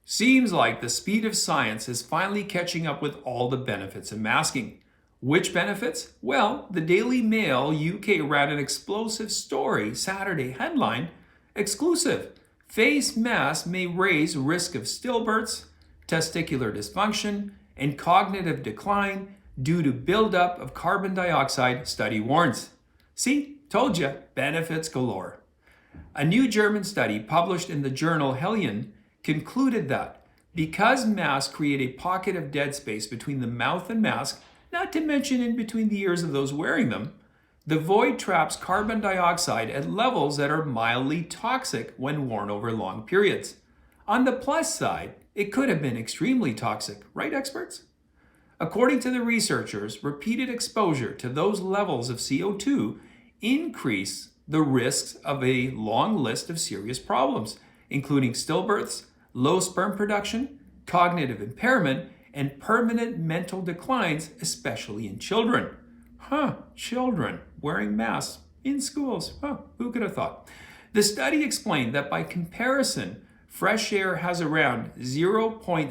Seems like the speed of science is finally catching up with all the benefits of masking. Which benefits? Well, the Daily Mail UK ran an explosive story Saturday headline, exclusive. Face mask may raise risk of stillbirths, testicular dysfunction, and cognitive decline due to buildup of carbon dioxide, study warns. See, told you, benefits galore. A new German study published in the journal Hellion concluded that because masks create a pocket of dead space between the mouth and mask, not to mention in between the ears of those wearing them, the void traps carbon dioxide at levels that are mildly toxic when worn over long periods. On the plus side, it could have been extremely toxic, right, experts? According to the researchers, repeated exposure to those levels of CO2 increase the risks of a long list of serious problems, including stillbirths, low sperm production, cognitive impairment, and permanent mental declines, especially in children. Children wearing masks in schools. Who could have thought? The study explained that by comparison, fresh air has around 0.04%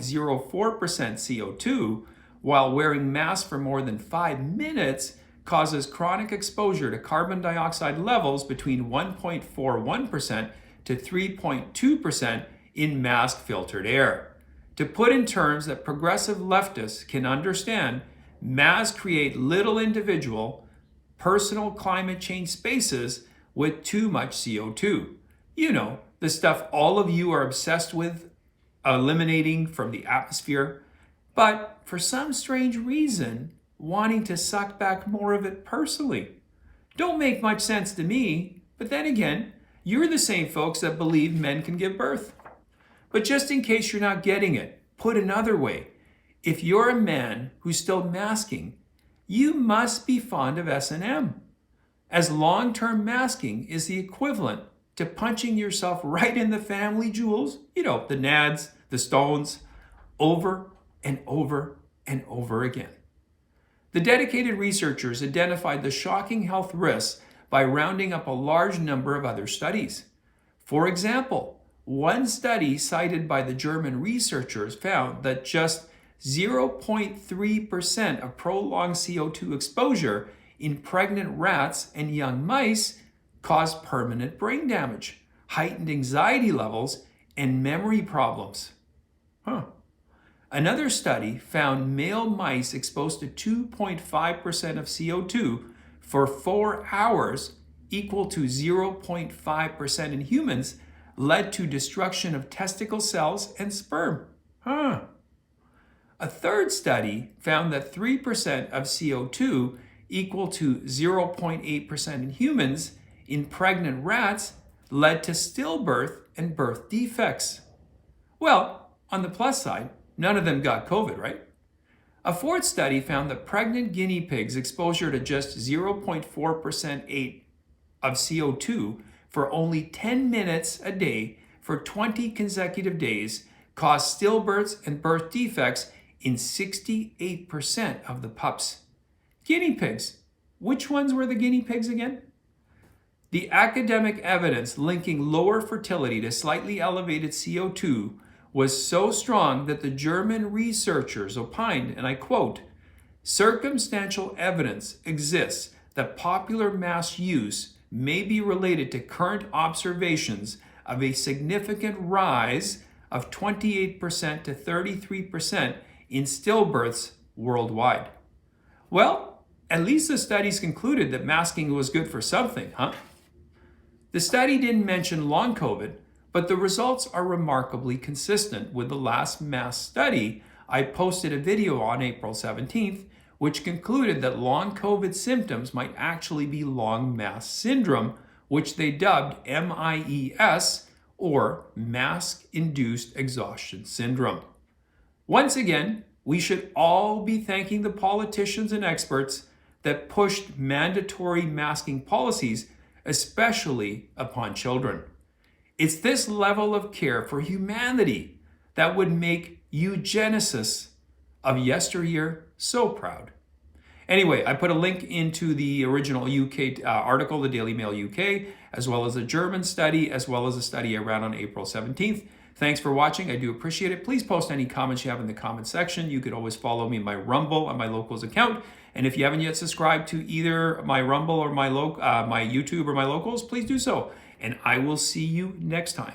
CO2, while wearing masks for more than 5 minutes causes chronic exposure to carbon dioxide levels between 1.41% to 3.2% in mask-filtered air. To put in terms that progressive leftists can understand, masks create little individual, personal climate change spaces with too much CO2. You know, the stuff all of you are obsessed with eliminating from the atmosphere, but for some strange reason, wanting to suck back more of it personally. Don't make much sense to me, but then again, you're the same folks that believe men can give birth. But just in case you're not getting it, put another way, if you're a man who's still masking, you must be fond of S&M, as long-term masking is the equivalent to punching yourself right in the family jewels, the nads, the stones, over and over and over again. The dedicated researchers identified the shocking health risks by rounding up a large number of other studies. For example, one study cited by the German researchers found that just 0.3% of prolonged CO2 exposure in pregnant rats and young mice caused permanent brain damage, heightened anxiety levels, and memory problems. Another study found male mice exposed to 2.5% of CO2 for 4 hours, equal to 0.5% in humans, led to destruction of testicle cells and sperm. A third study found that 3% of CO2, equal to 0.8% in humans, in pregnant rats, led to stillbirth and birth defects. Well, on the plus side, none of them got COVID, right? A fourth study found that pregnant guinea pigs exposure to just 0.4% of CO2 for only 10 minutes a day for 20 consecutive days caused stillbirths and birth defects in 68% of the pups. Guinea pigs. Which ones were the guinea pigs again? The academic evidence linking lower fertility to slightly elevated CO2 was so strong that the German researchers opined, and I quote, "Circumstantial evidence exists that popular mask use may be related to current observations of a significant rise of 28% to 33% in stillbirths worldwide." Well, at least the studies concluded that masking was good for something, The study didn't mention long COVID, but the results are remarkably consistent with the last mask study I posted a video on April 17th, which concluded that long COVID symptoms might actually be long mask syndrome, which they dubbed MIES, or mask-induced exhaustion syndrome. Once again, we should all be thanking the politicians and experts that pushed mandatory masking policies, especially upon children. It's this level of care for humanity that would make eugenicists of yesteryear so proud. Anyway, I put a link into the original UK article, the Daily Mail UK, as well as a German study, as well as a study I ran on April 17th. Thanks for watching. I do appreciate it. Please post any comments you have in the comment section. You could always follow me on my Rumble on my Locals account. And if you haven't yet subscribed to either my Rumble or my YouTube or my Locals, please do so. And I will see you next time.